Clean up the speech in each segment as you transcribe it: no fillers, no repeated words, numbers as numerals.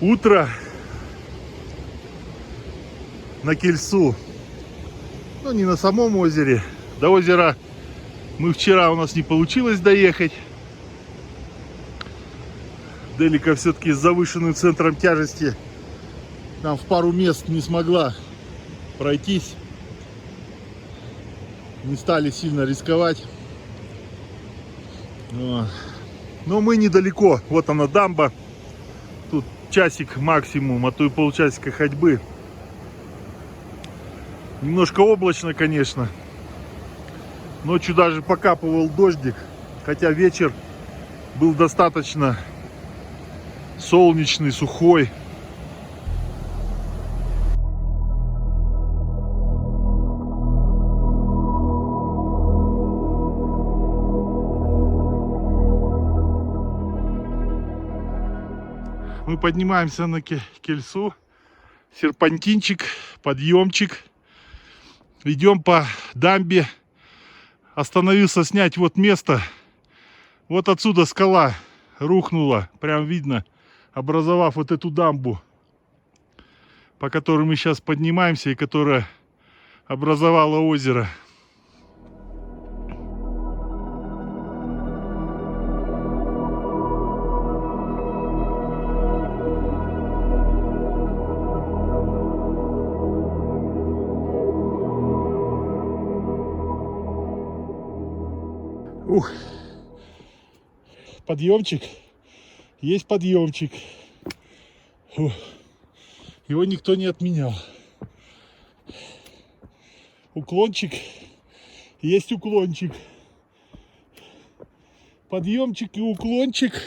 Утро на Кельсу. Ну, не на самом озере. До озера вчера у нас не получилось доехать. Делика все-таки с завышенным центром тяжести там в пару мест не смогла пройтись. Не стали сильно рисковать. Но мы недалеко. Вот она, дамба. Тут часик максимум, а то и полчасика ходьбы. Немножко облачно, конечно. Ночью даже покапывал дождик. Хотя вечер был достаточно солнечный, сухой. Мы поднимаемся на Кельсу. Серпантинчик, подъемчик. Идем по дамбе. Остановился снять вот место. Вот отсюда скала рухнула. Прям видно, образовав вот эту дамбу, по которой мы сейчас поднимаемся и которая образовала озеро. Ух. Подъемчик. Есть подъемчик. Ух. Его никто не отменял. Уклончик. Есть уклончик. Подъемчик и уклончик.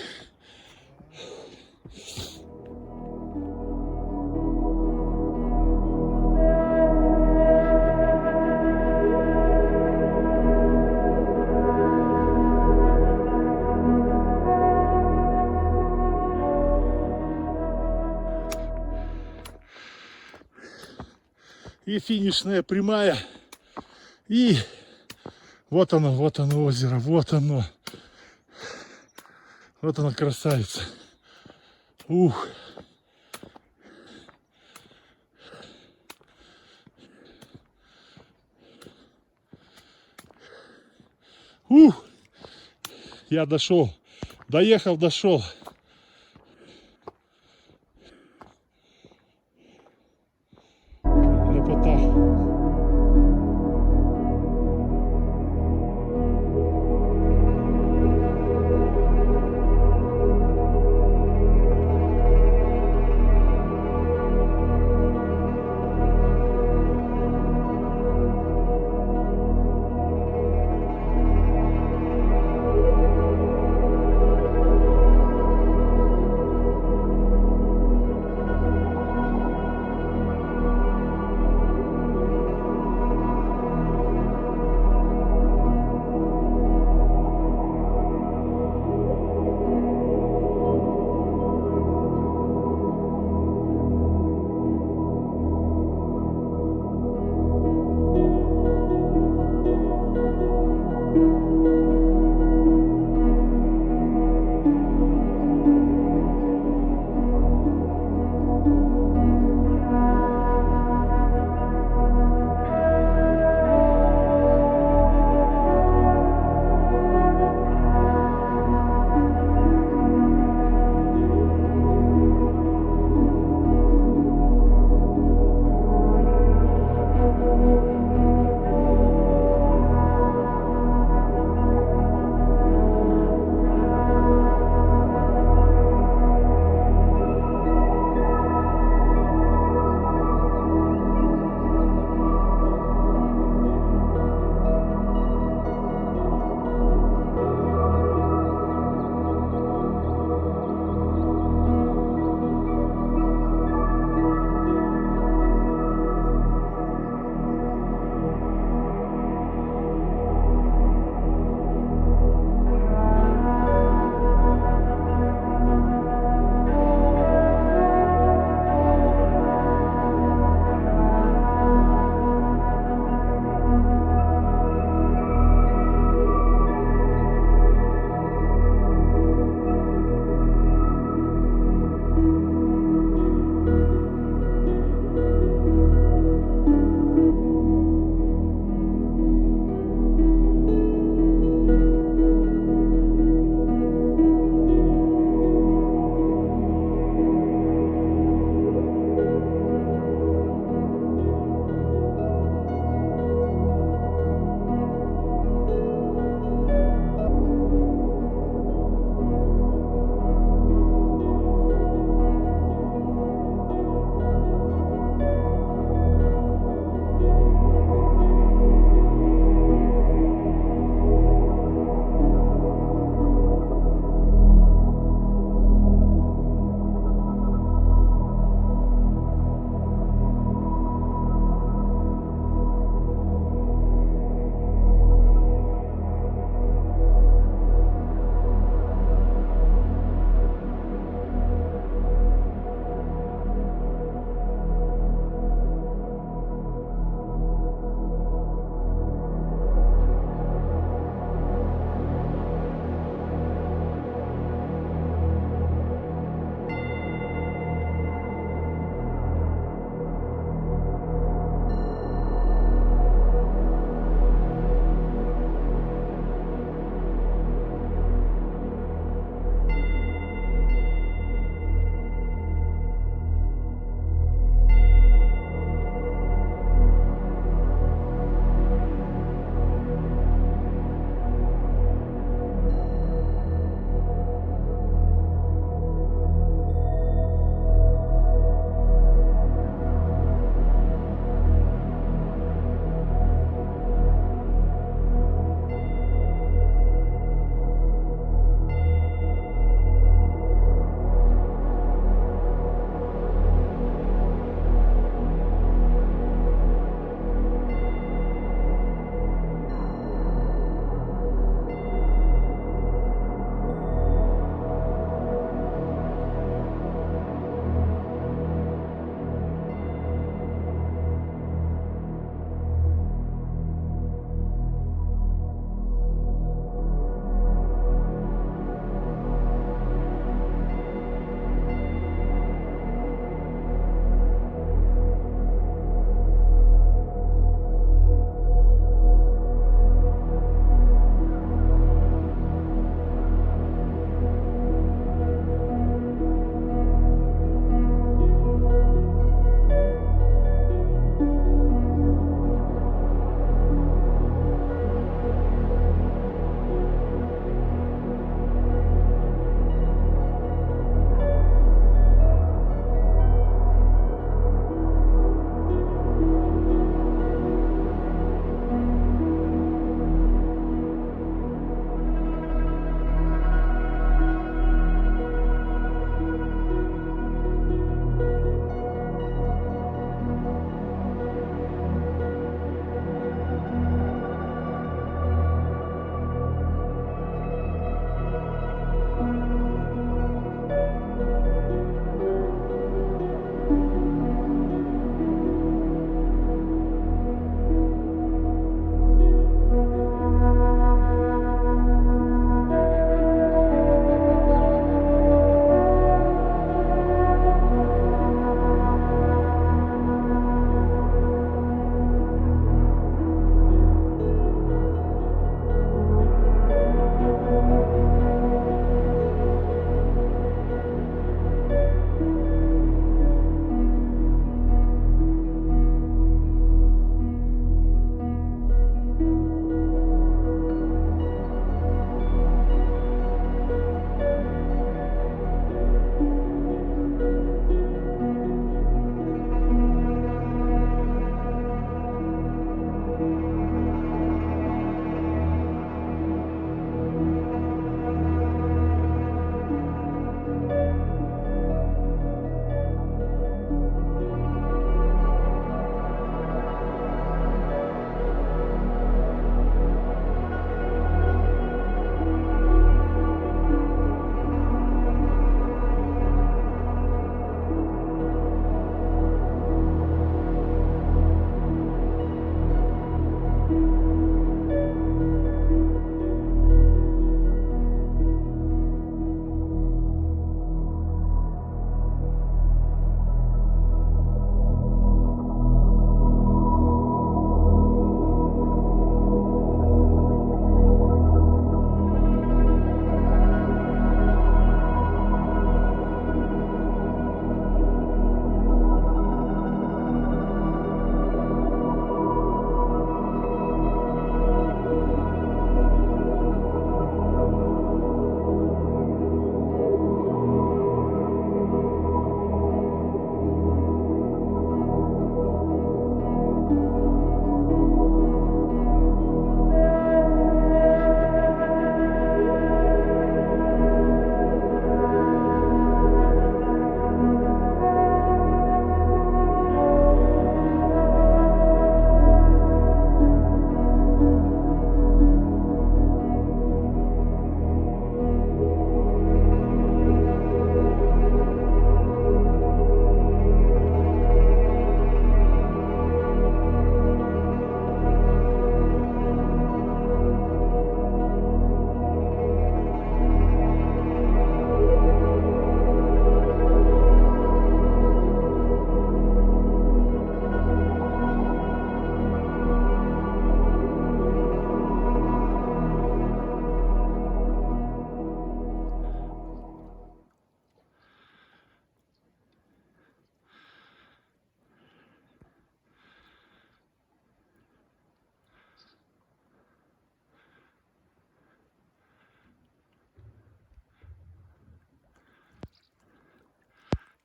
И финишная прямая. И вот оно озеро, вот оно. Вот она, красавица. Ух. Ух. Я дошел. Доехал, дошел. Лепота.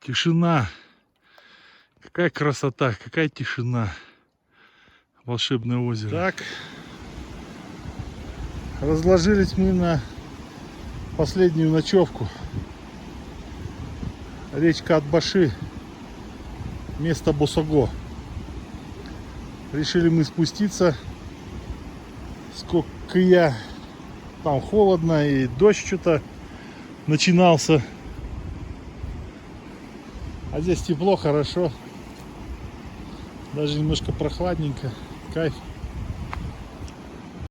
Тишина. Какая красота, какая тишина. Волшебное озеро. Так. Разложились мы на последнюю ночевку. Речка Атбаши. Место Босого. Решили мы спуститься. Сколько я... Там холодно и дождь что-то начинался. А здесь тепло, хорошо. Даже немножко прохладненько. Кайф.